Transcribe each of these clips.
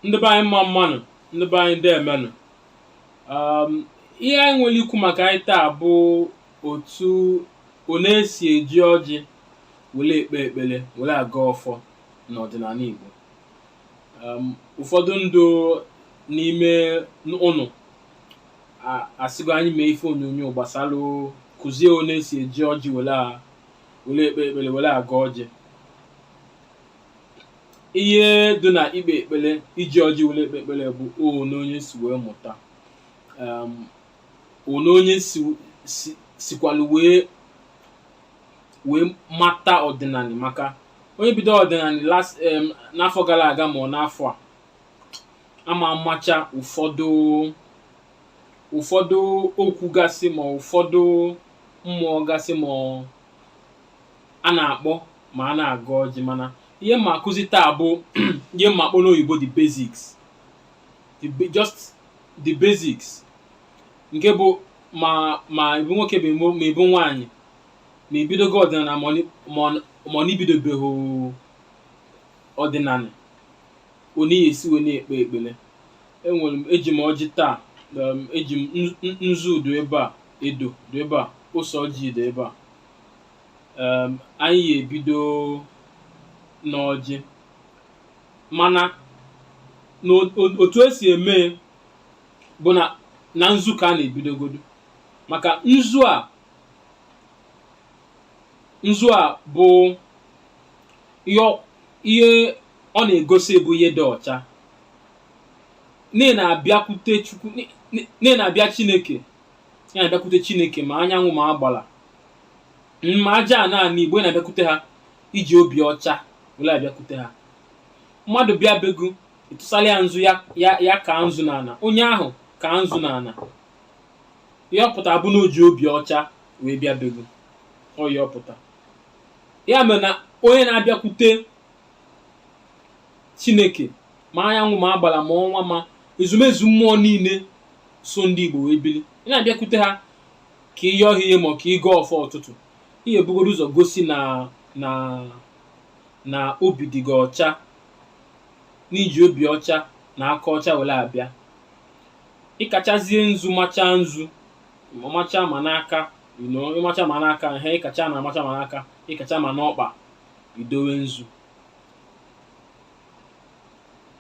ndị be anyị mma mmanụ, ndị be anyị ndị emenụ. Ihe anyị nwere ikwu maka anyị taa bụ otu one esi eji ọjị were ekpe ekpere were aga ọfọ n'ọdịnala Igbo. Ụfọdụ ndụ n'ime ụnụ asịgo anyị mee ife onyonyo gbasara kụzie one esi eji ọjị were ekpe ekpere were aga ọjị. Ihe dị na ikpe ekpere iji ọjị were ekpe ekpere bụ na onye si wee mụta, na onye sikwalụ wee mata ọdịnala, maka onye bido ọdịnala n'afọ gara aga ma ọ n'afọ a ama amacha ụfọdụ okwu gasị ma ụfọdụ mmụọ gasị ma a na-akpọ ma a na-aga ọjị. Mana ihe ma akụzi taa bụ ihe ma akpọ n'oyibo the basics, just the basics, nke bụ ma ibu nwoke ma ibu nwaanyị ma ibidogo ọdịnala ma ọ n'ibidobeghị ọdịnala, onye esi wee na-ekpe ekpere. Eji m ọjị taa, eji m nzu do ebe a, edo do ebe a, ose ọjị do ebe a. Anyị ebido n'ọjị, mana otu esi eme bụ na nzu ka a na-ebidogodo, maka nzu a bụ ihe ọ na-egosi bụ ihe dị ọcha, na-abịakwute Chukwu, na-abịa Chineke, na-abịakwute Chineke ma anyanwụ ma agbala ma aja a naanị Igbo na-abịakwute ha iji obi ọcha were abịakwute ha. Mmadụ bịa begu ịtụsala ya nzu ya ka nzu n'ana, onye ahụ ka nzu n'ana, ya ọpụta bụ na o ji obi ọcha wee bịa begu, ọ ya ọpụta. Ya mere na onye na-abịakwute Chineke ma anyanwụ ma agbala ma ọnwa ma ezumezu mmụọ niile so ndị Igbo wee bili, ị na-abịakwute ha ka ihe ọhịa ihe ma ka ịgọ ọfọ ụtụtụ, ihe ebugoro ụzọ gosi na obi dị gị ọcha, n'iji obi ọcha na aka ọcha were abịa. Ịkachazie nzu macha nzu, macha ma n'aka, ịmacha ma n'aka ihe ịkacha na amacha ma n'aka, ịkacha ma n'ọkpa, idowe nzu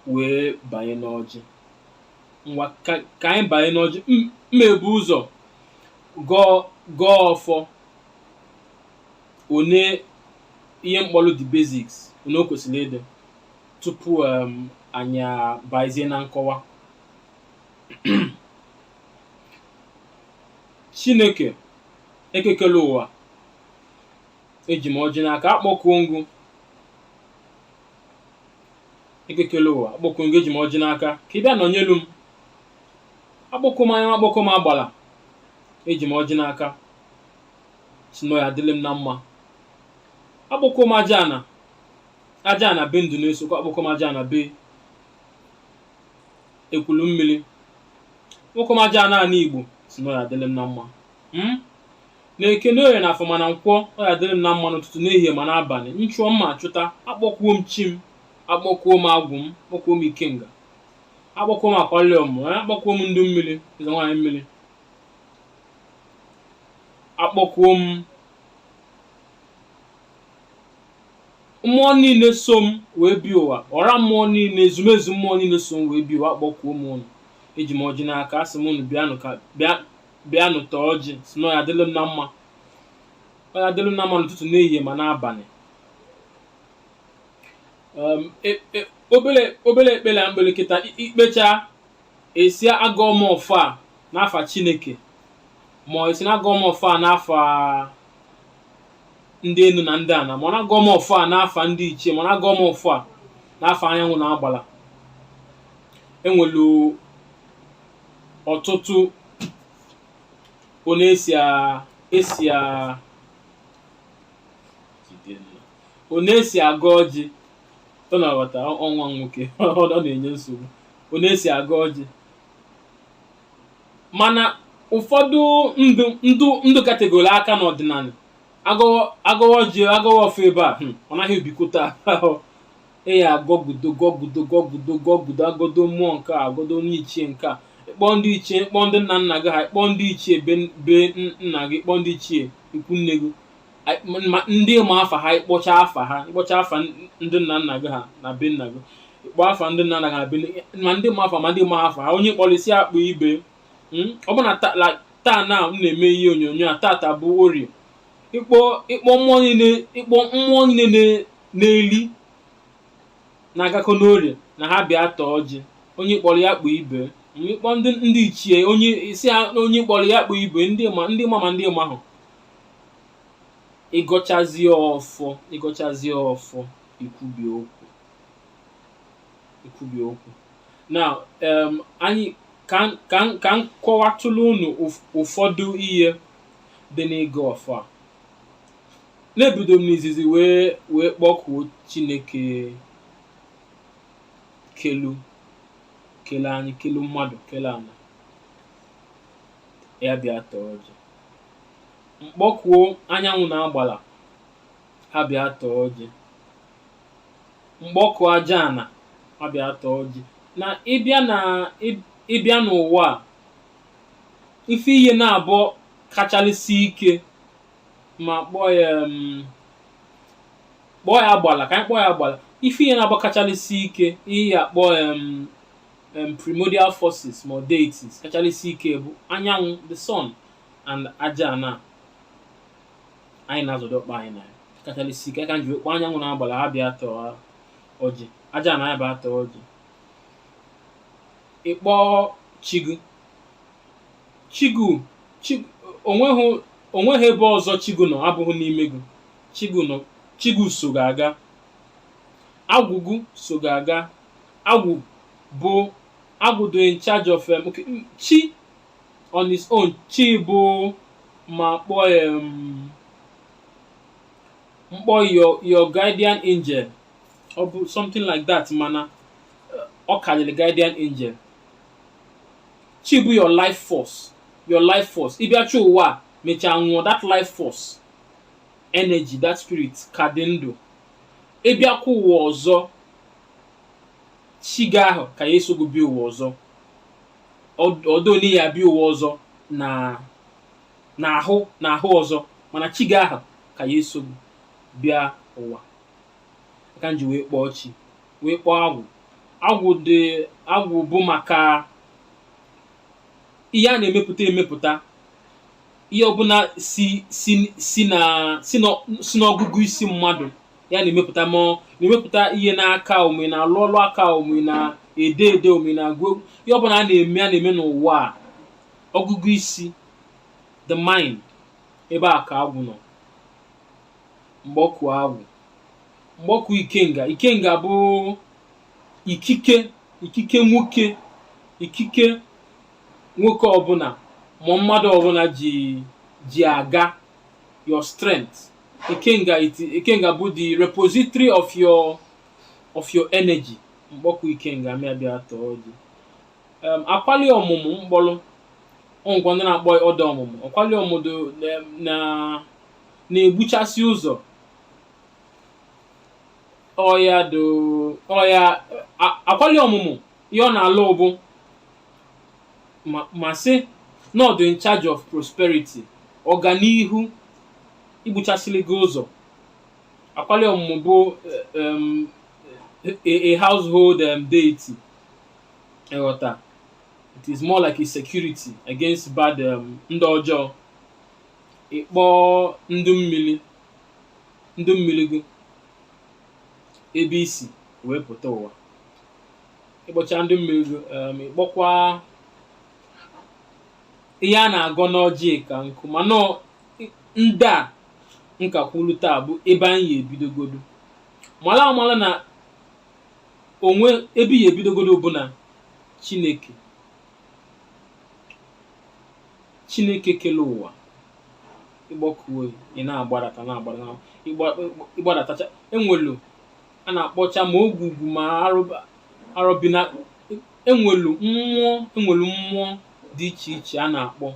wee banye n'ọjị. Ngwa ka anyị banye n'ọjị. Mmebu ụzọ gọọ ọfọ, one ihe mkpọrọ the basics one o kwesịrị ịdị tupu anyị abazie na nkọwa. Chineke ekekele ụwa, eji m ọjị n'aka akpọkuo ngụ, ekekele ụwa akpọkuo ngụ, eji m ọjị n'aka ka ị bịa nọnyelu m, akpọkuo m anya akpọkuo m agbala, eji m ọjị n'aka si nọ ya adịlị m na mma. Akpọkuo m aja ana be ndụ na-esokwa, akpọkuo m aja ana be ekwulu mmiri, akpọkuo m aja ana Igbo si nọ ya adịlị m na mma. Na-eke n'oye na afọ mana nkwọ ọ ya adịrị m na mma n'ụtụtụ n'ehihie ma n'abalị, nchụọ mma achụta, akpọkuo m chi m, akpọkuo m agwụ m, akpọkuo m ikenga, akpọkuo m akwali ọmụ, akpọkuo m ndụ mmiri, eze nwaanyị mmiri, akpọkuo m mmụọ niile so m wee bi ụwa, ọra mmụọ niile, ezumezu mmụọ niile so m wee bi ụwa, akpọkuo m ụnụ. Eji m ọjị n'aka, asị m ụnụ bịanụ taa ọjị, si na ọ ya adịlị m na mma, ọ ya adịlị m na mma n'ụtụtụ n'ehihie ma n'abalị. Obere ekpere a mkpere kịta ikpecha esi agọ m ọfọ a n'afa Chineke, ma esi na agọ m ọfọ a n'afa ndị enu na ndị ana, ma ọ na-agọ m ọfọ a n'afa ndị ichie, ma ọ na-agọ m ọfọ a n'afa anyanwụ na agbala. Enwelu ọtụtụ one esi aga ọjị, ọ na-aghọta ọnwa nwoke ọ na-enye nsogbu, one esi aga ọjị. Mana ụfọdụ ndụ kategori aka n'ọdịnala agọwa ọjị agọwa ọfọ ebe a, ọ naghị ebikọta ya agọgudo agodo mmụọ nke a agodo onye ichie nke a, ịkpọ ndị ichie, ịkpọ ndị nna nna gị ha, ịkpọ ndị ichie be nna gị, ịkpọ ndị ichie ikwu nne gị, ndị ma afa ha, ịkpọcha afa ndị nna nna gị ha na be nna gị, ịkpọ afa ndị nna nna gị ha be ma ndị ma afa ma ndị ma afa ha, onye kpọrịsị akpụ ibe. Ọ bụ na taa na m na-eme ihe onyonyo a, tata bụ Orie, ịkpọ mmụọ niile na-eli na-agakọ n'Orie na ha bịa tọọ ọjị, onye kpọrọ ya kpụ ibe. Ịkpọ ndị ichie, onye isi ha, onye kpọrọ ya kpụ ibe, ndị ma ndị ma ahụ, ịgọchazie ọfọ ikwubi okwu. Now anyị ka m kọwatụrụ unu ụfọdụ ihe dị n'Ịgọ Ọfọ a. Na-ebido m n'izizi wee kpọkuo Chineke, kele anyị, kelu mmadụ, kele ana, ya bịa tọọ ọjị. Mkpọkuo anyanwụ na agbala, ha bịa tọọ ọjị. Mkpọkuo aja ana, ha bịa tọọ ọjị. Na ịbịa n'ụwa a, ife ihe na-abụọ kachalịsị ike, ma kpọọ ya agbala, ka anyị kpọọ ya agbala. Ife ihe na-abụọ kachalịsị ike, ihe ya akpọ primordial forces ma deities kachalịsị ike bụ anyanwụ, the sun, and aja ana anyị na-azọdọkpa anyị na ya, kachalịsị ike. Ka nji kpọọ anyanwụ na agbala, ha bịa tọọ ọjị. Aja ana ya bịa tọọ ọjị. Ịkpọ chigu onweghị ebe ọzọ chigu nọ abụghị n'ime gị. Chigu so ga-aga, agwụgụ so ga-aga. Agwụ do in charge of chi on his own. Chi bụ ma mkpọ your guardian angel, ọ bụ something like that, mana ọ karịrị guardian angel. Chi bụ your life force. Ịbịacha ụwa mechaa nwụọ, that life force energy, that spirit ka dị ndụ. Ịbịakwa ụwa ọzọ, chi gị ahụ ka ya eso gị bịa ụwa ọzọ. Ọdụ na ya bịa ụwa ọzọ na ahụ ọzọ, mana chi gị ahụ ka ya eso gị bịa ụwa. Ka m ji wee kpọọ chi, wee kpọọ agwụ bụ maka ihe a na-emepụta, ihe ọbụla si n'ọgụgụ isi mmadụ ya na-emepụta, ma na-emepụta ihe n'aka ome, na-alụ ọlụ aka ome, na-ede ome, na-agụ ihe ọbụla a na-eme n'ụwa a. Ọgụgụ isi, the mind, ebe a ka agwụ nọ. Mgbọkụ ikenga bụ ikike nwoke ọbụla ma mmadụ ọbụla ji aga, your strength. Ikenga bụ the repository of your energy. Mgbọkụ ikenga bịa tọọ ọjị. Akwali ọmụmụ mkpọrọ, ngwa ndị na-akpọ ọdọ ọmụmụ. Akwali ọmụmụ na-egbuchasị ụzọ. Akwali ọmụmụ ihe ọ na-alụ bụ ma sị na ọ dị in charge of prosperity, ọganihu, igbuchasịrị gị ụzọ. Akwali ọmụmụ bụ a household deity. Ịghọta, it is more like a security against bad ndị ọjọọ. Ịkpọ ndụ mmiri gị ebe isi wee pụta ụwa. Ịkpọcha ndụ mmiri gị, ịkpọkwa ihe a na-agọ n'ọjị ka nkụ. Mana ndị a nkakwulu taa bụ ebe anyị ebidogodo. Mala na onwe ebe ya ebidogodo bụ na Chineke kele ụwa. Ịgbọkuo, ị na-agbadatacha. Enwelu a na-akpọcha ma ogwugwu ma arọbina. Enwelu mmụọ dị iche iche a na-akpọ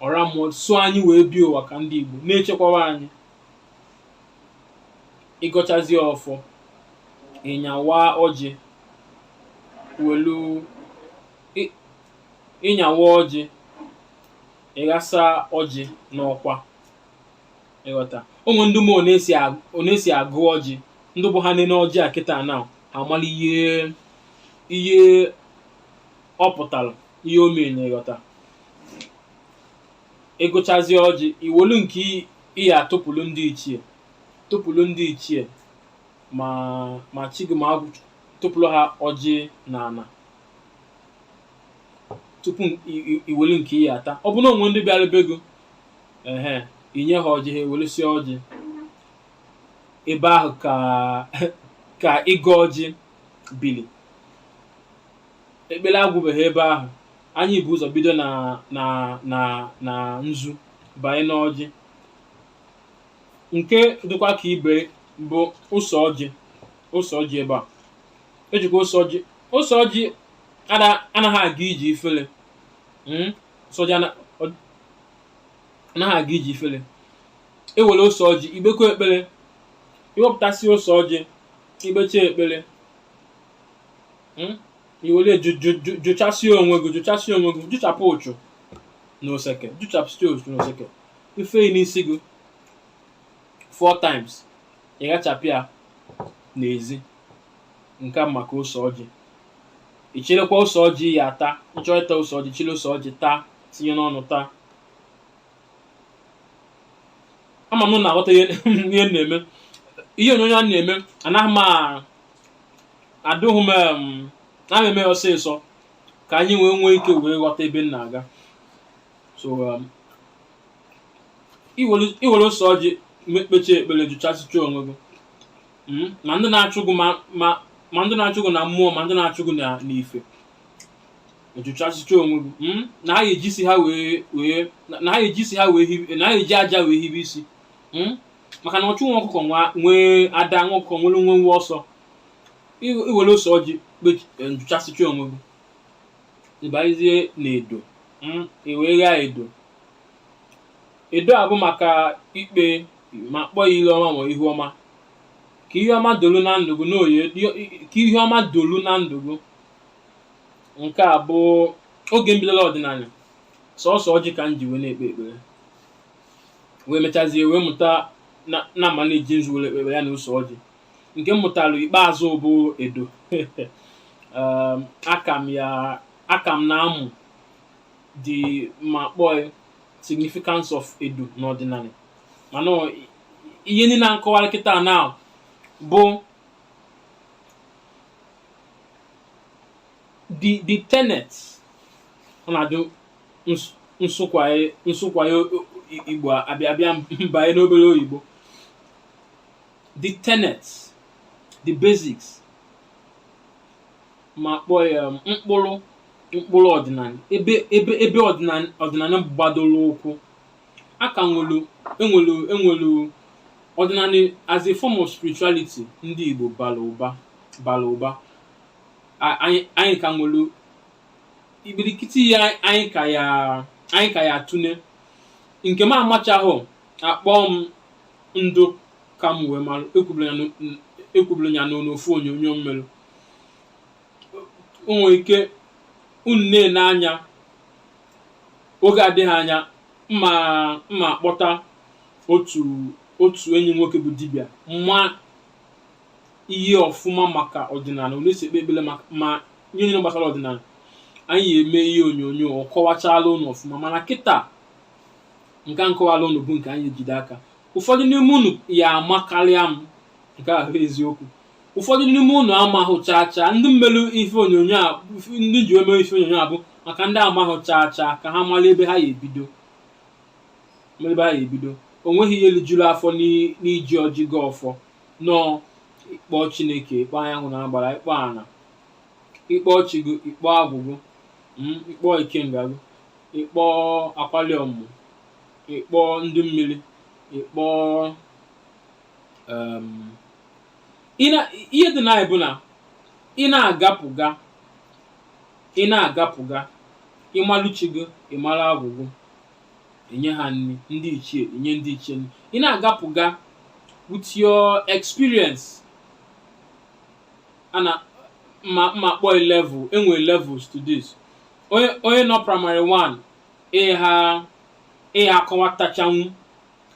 ọra mmụọ, so anyị wee bịa ụwa ka ndị Igbo, na-echekwawa anyị. Ịgọchazie ọfọ, ịnyawa ọjị welu ịnyawa ọjị ịghasa ọjị n'ọkwa ịghọta. Ụmụ ndị mmụọ na-esi agụ ọjị ndị bụ ha nene ọjị a kịta na amala ihe ọ pụtara, ihe o mere na ịghọta. Ịgụchazie ọjị iwelu nke ihe atụpụlụ ndị ichie ma chi gị ma agwụ tụpụrụ ha ọjị na ana tupu iwelu nke ihe ata. Ọ bụ na onwe ndị bịara be gị inye ha ọjị, ha ewelusie ọjị. Ebe ahụ ka ịgọ ọjị bili. Ekpere agwụbeghị ebe ahụ. Anyị bụ ụzọ bido na nzu banye n'ọjị. Nke dịkwa ka ibe bụ ụsọ ọjị ebe a. Ejikwa ụsọ ọjị anaghị aga iji ifele. Ụsọ ọjị anaghị aga iji ifele. Ewere ụsọ ọjị igbekọ ekpere, iwepụtasị ụsọ ọjị igbecha ekpere, iwere jụchasịa onwe gị, jụchapụ ụchụ na oseke, ife n'isi gị 4 times, ịghachapụ ya n'ezi. Nke maka ụsọ ọjị. Ichirekwa ụsọ ọjị ya ata. Ịchọọ ịta ụsọ ọjị, chile ụsọ ọjị taa, tinye n'ọnụ taa. Ama m na-aghọta ihe na-eme. Ihe onyonyo a na-eme anaghị m adụghị m na eme ọsịsọ ka anyị nwee ike wee ghọta ebe m na-aga. So iwere ụsọ ọjị mekpechi ekpere, jụchasịcha onwe gị. Ma ndị na-achụ gị ma ndị na-achụ gị na mmụọ, ma ndị na-achụ gị n'ife, jụchasịcha onwe gị. Na ha ejisi ha wee aja wee hibe isi. Maka na ọchụ nwa ọkụkọ nwee ada, nwa ọkụkọ nwere nwe ọsọ. Iwere ụsọ ọjị jụchasịcha onwe gị, ịbanyezie n'edo. Wee ghaa edo. Edo a bụ maka ikpe ma kpọọ ya ile ọma ma ihu ọma. Ka ihe ọma dolu na ndụ gị. Nke a bụ oge mbidola ọdịnala. Sọọsọ ọjị ka m ji wee na-ekpe ekpere. Wee mechazie wee mụta na amaneji nzu were ekpere ya na ụsọ ọjị. Nke m mụtara ikpeazụ bụ edo. Aka m na-amụ ma kpọọ significance of edo n'ọdịnala. Mana ihe niile na nkọwara kịta na bụ the tenet. Ọ na-adụ nsụkwaye Igbo abịa mbanye n'obere oyibo. The tenets, the basics, ma kpọọ ya mkpụrụ ọdịnala. Ebe ọdịnala gbadoro ụkwụ. Aka enwelu ọdịnala as a form of spirituality. Ndị Igbo bara ụba. Anyị ka nwelu ibirikiti ya, anyị ka ya atụne. Nke m amachahụ akpọ m ndụ ka m wee mara. Ekwubere ya n'ofu onyonyo mmerụ. O nwere ike unu na-ele anya, oge adịghị anya mma akpọta otu enyi nwoke bụ dibịa mma ihe ọfụma maka ọdịnala. Unu esi ekpe ekpere ma ihe niile gbasara ọdịnala. Anyị eme ihe onyonyo, ọ kọwachala unu ọfụma. Mana kịta nke nkọwala unu bụ nke anyị ejide aka. Ụfọdụ n'ime unu ya amakarịa m. Nke ahụ eziokwu. Ụfọdụ n'ime unu amahụ chacha. Ndị mmelụ ife onyonyo a, ndị ji eme ife onyonyo a bụ maka ndị amahụ chacha ka ha mara ebe ha ya ebido. O nweghị ihe lijuru afọ n'iji ọjị Ịgọ Ọfọ. Nọọ ịkpọ Chineke, ịkpọ anyanwụ na agbara, ịkpọ ana, ịkpọ chi gị, ịkpọ agwụgwụ, ịkpọ ikenga gị, ịkpọ akwali ọmụmụ, ịkpọ ndị mmiri, ịkpọ ihe dị na bụ na ị na-agapụga ịmalụchi gị, ịmara agwụgwụ, enye ha nri. Ndị ichie enye ndị ichie nri. Ị na-agapụga with your experience. ana ma kpọọ level, enwe levels to this. Onye nọ primary 1 ịha akọwatachanwu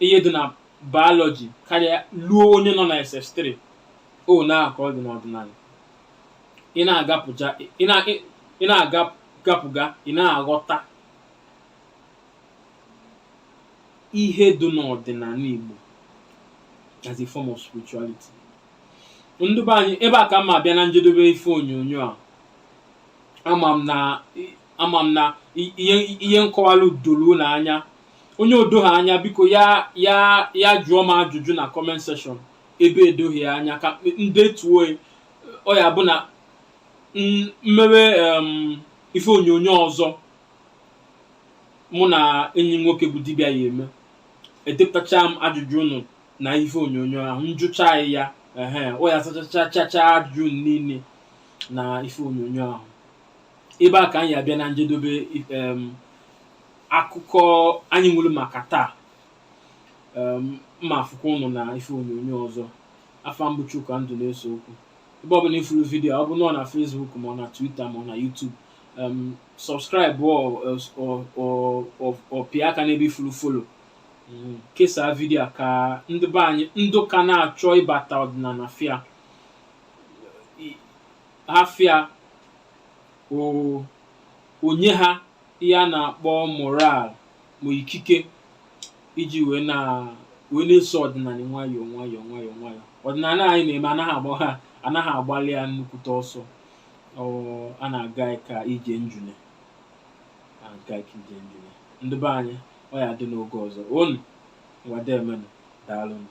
ihe dị na biology karịa luo onye nọ na SS3. Na ka ọ dị n'ọdịnala. Ị na-agapụga, ị na-aghọta ihe dị n'ọdịnala Igbo as a form of spirituality. Ndị be anyị, ebe a ka m ma bịa na njedebe ife onyonyo a. Ama m na ihe nkọwalụ doro n'anya. Onye odoghị anya, biko ya jụọ m ajụjụ na comment section ebe edoghị anya ka ndetuo ọ ya bụ na mmewe ife onyonyo ọzọ mụ na enyi nwoke bụ dibịa ya eme. Edepụtacha m ajụjụ unu na ife onyonyo ahụ, njụcha ya ọ ya sachacha ajụjụ niile na ife onyonyo ahụ. Ebe a ka anyị abịa na njedebe akụkọ anyị nwere maka taa. Mma afụkwa ụnụ na ife onyonyo ọzọ. Afa mbụ Chuka Ndụ na-eso okwu. Ebe ọbụla ifuru vidiyo, ọ bụ nọ na Facebook ma ọ na Twitter ma ọ na YouTube, subscribe ọ pịa aka n'ebe ifuru follow. Kesaa vidiyo ka ndị be anyị ndụ ka na-achọ ịbata ọdịnala fịa onye ha ihe a na-akpọ moral ma ikike iji wee na-eso ọdịnala nwayọọ. Ọdịnala anyị na-eme anaghị agbalị ya nnukwute ọsọ. A na-aga ka ije njune. Ndị be anyị, ọ ya dị n'oge ọzọ. Unu nwademenụ, daalụnụ.